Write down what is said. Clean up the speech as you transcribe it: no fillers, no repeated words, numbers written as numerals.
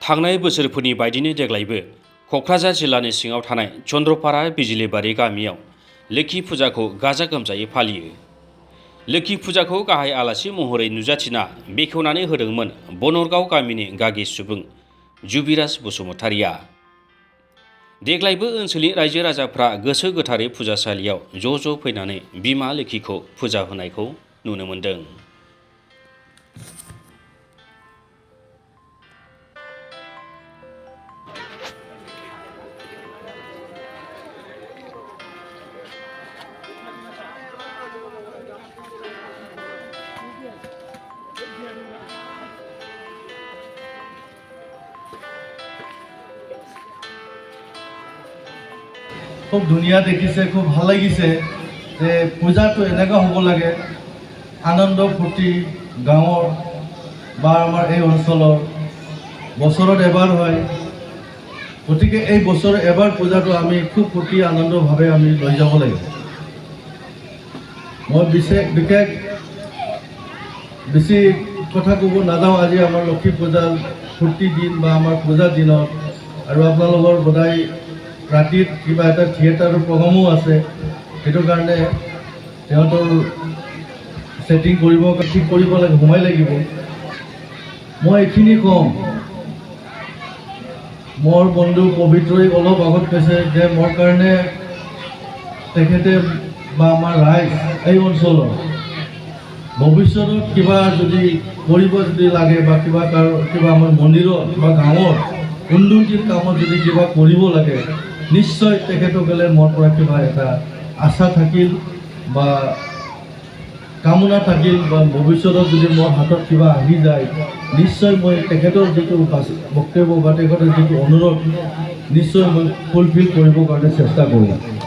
थांनाय बोसोरफोरनि बायदिनो देग्लायबो क'क्राझार जिल्लानि सिङाव थानाय चन्द्रपारा बिजिलिबारि गामियाव लोक्षि फुजाखौ गाजा गोमजायै फालियो। लोक्षि फुजाखौ गाहाय आलासि महरै नुजाथिना बेखेवनानै होदोंमोन बनरगाव गामिनि गागि सुबुं जुबिराज बसुमतारिया। देग्लायबो ओनसोलनि रायजो राजाफ्रा गोसो गोथारै फुजासालियाव ज' फैनानै बिमा लोक्षिखौ फुजा होनायखौ नुनो मोन्दों। খুব ধুনীয়া দেখিছে, খুব ভাল লাগিছে যে পূজাটো এনেকুৱা হ'ব লাগে, আনন্দ ফূৰ্তি গাঁৱৰ বা আমাৰ এই অঞ্চলৰ বছৰত এবাৰ হয়। গতিকে এই বছৰত এবাৰ পূজাটো আমি খুব ফূৰ্তি আনন্দভাৱে আমি লৈ যাব লাগিব। মই বিশেষ বেছি কথা ক'ব নাযাওঁ। আজি আমাৰ লক্ষী পূজাৰ ফূৰ্তি দিন বা আমাৰ পূজাৰ দিনত আৰু আপোনালোকৰ বোধহয় ৰাতিত কিবা এটা থিয়েটাৰৰ প্ৰগ্ৰামো আছে, সেইটো কাৰণে সিহঁতৰ ছেটিং ঠিক কৰিব লাগে, সময় লাগিব। মই এইখিনি ক'ম, মোৰ বন্ধু পবিত্ৰই অলপ আগত কৈছে যে মোৰ কাৰণে তেখেতে বা আমাৰ ৰাইজ এই অঞ্চলৰ ভৱিষ্যতত কিবা যদি কৰিব লাগে বা কিবা আমাৰ মন্দিৰত বা গাঁৱৰ উন্নতিৰ কামত যদি কিবা কৰিব লাগে, নিশ্চয় তেখেতসকলে মোৰ পৰা কিবা এটা আশা থাকিল বা কামনা থাকিল বা ভৱিষ্যতত যদি মোৰ হাতত কিবা আহি যায়, নিশ্চয় মই তেখেতৰ যিটো বক্তব্য বা তেখেতৰ যিটো অনুৰোধ নিশ্চয় মই ফুলফিল কৰিবৰ কাৰণে চেষ্টা কৰিম।